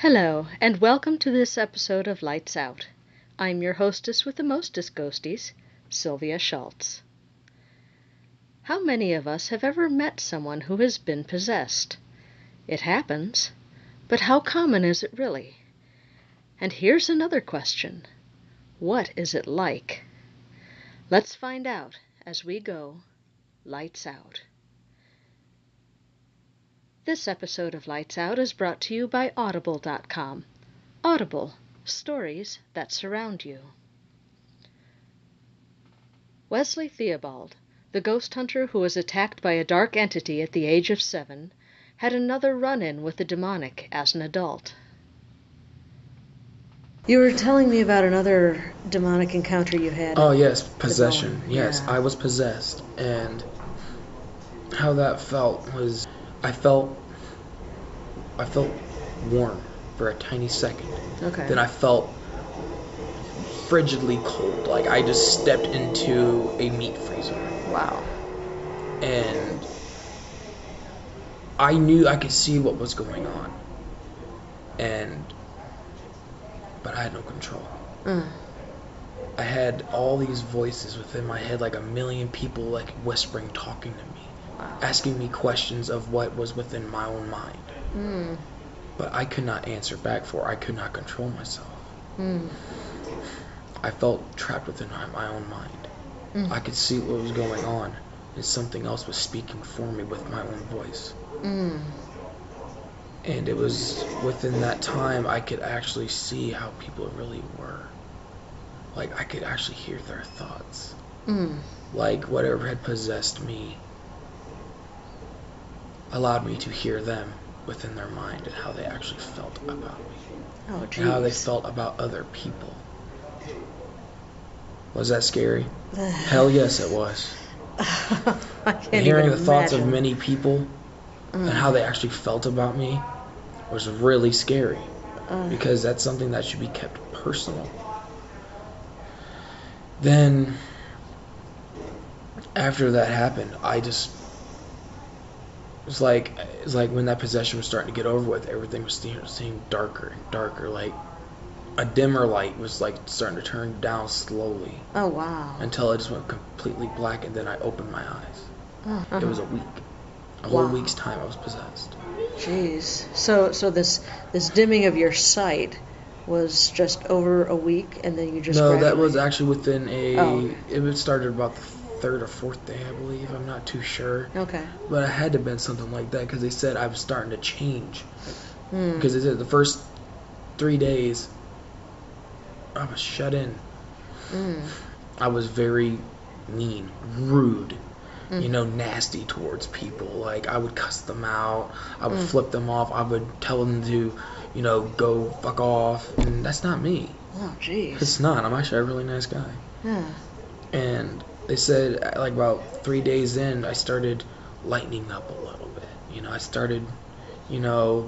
Hello, and welcome to this episode of Lights Out. I'm your hostess with the mostest ghosties, Sylvia Schultz. How many of us have ever met someone who has been possessed? It happens, but how common is it really? And here's another question. What is it like? Let's find out as we go Lights Out. This episode of Lights Out is brought to you by Audible.com. Audible, stories that surround you. Wesley Theobald, the ghost hunter who was attacked by a dark entity at the age of 7, had another run-in with the demonic as an adult. You were telling me about another demonic encounter you had. Oh, yes, possession. Yes, yeah. I was possessed, and how that felt was I felt warm for a tiny second. Okay. Then I felt frigidly cold, like I just stepped into a meat freezer. Wow. And I knew I could see what was going on, but I had no control. I had all these voices within my head, like a million people, like whispering, talking to me, asking me questions of what was within my own mind. But I could not answer back for. I could not control myself. I felt trapped within my own mind. I could see what was going on, and something else was speaking for me with my own voice. And it was within that time I could actually see how people really were. Like, I could actually hear their thoughts. Like, whatever had possessed me allowed me to hear them within their mind and how they actually felt about me. Oh, geez. And how they felt about other people. Was that scary? Hell yes, it was. I can't Hearing even the thoughts of imagine. many people and how they actually felt about me was really scary. Because that's something that should be kept personal. Then, after that happened, it was like when that possession was starting to get over with, everything was seeing darker and darker. Like a dimmer light was like starting to turn down slowly. Oh, wow. Until it just went completely black, and then I opened my eyes. It was a week. A Wow. whole week's time I was possessed. Jeez. So this dimming of your sight was just over a week, and then you just No, that gradually- was actually within okay. It started about the third or fourth day, I believe. I'm not too sure. Okay. But it had to have been something like that, because they said I was starting to change. Because they said the first 3 days I was shut in. I was very mean, rude, nasty towards people. Like, I would cuss them out, I would flip them off, I would tell them to, go fuck off, and that's not me. Oh, jeez. It's not. I'm actually a really nice guy. Yeah. And they said, like, about 3 days in, I started lightening up a little bit. I started, becoming a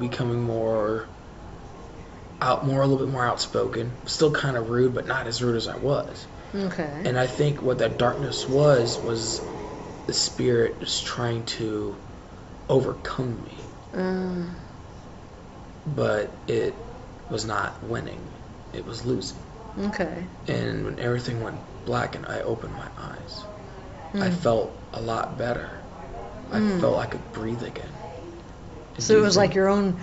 little bit more outspoken. Still kind of rude, but not as rude as I was. Okay. And I think what that darkness was the spirit just trying to overcome me. But it was not winning. It was losing. Okay. And when everything went black and I opened my eyes, I felt a lot better. I felt I could breathe again. So it was like your own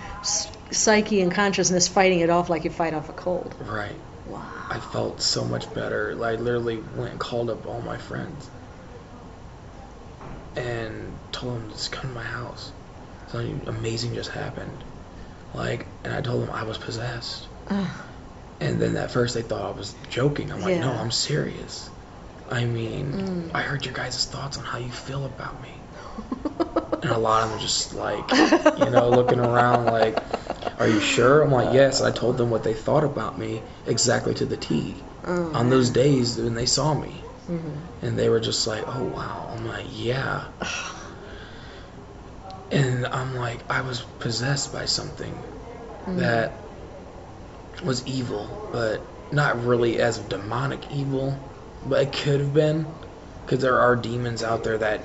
psyche and consciousness fighting it off like you fight off a cold. Right. Wow. I felt so much better. I literally went and called up all my friends and told them to just come to my house. Something amazing just happened. And I told them I was possessed. And then at first they thought I was joking. I'm like, no, I'm serious. I mean, I heard your guys' thoughts on how you feel about me. And a lot of them just looking around like, are you sure? I'm like, yes. I told them what they thought about me exactly to the T on those days when they saw me. And they were just like, oh, wow. I'm like, yeah. And I'm like, I was possessed by something that was evil, but not really as demonic evil, but it could have been, because there are demons out there that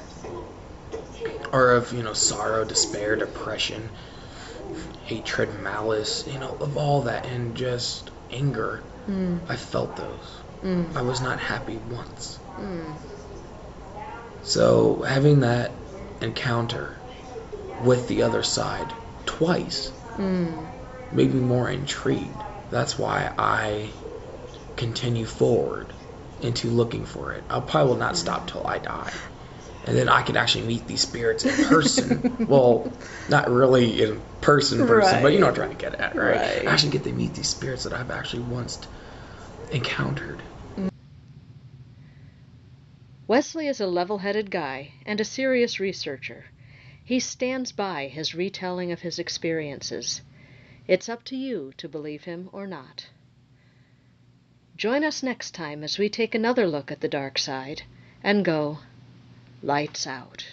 are of, sorrow, despair, depression, hatred, malice, of all that, and just anger. I felt those. I was not happy once. So having that encounter with the other side twice made me more intrigued. That's why I continue forward into looking for it. I probably will not stop till I die. And then I could actually meet these spirits in person. Well, not really in person, Right. but you know what I'm trying to get at, right? Right. I actually get to meet these spirits that I've actually once encountered. Wesley is a level-headed guy and a serious researcher. He stands by his retelling of his experiences. It's up to you to believe him or not. Join us next time as we take another look at the dark side and go lights out.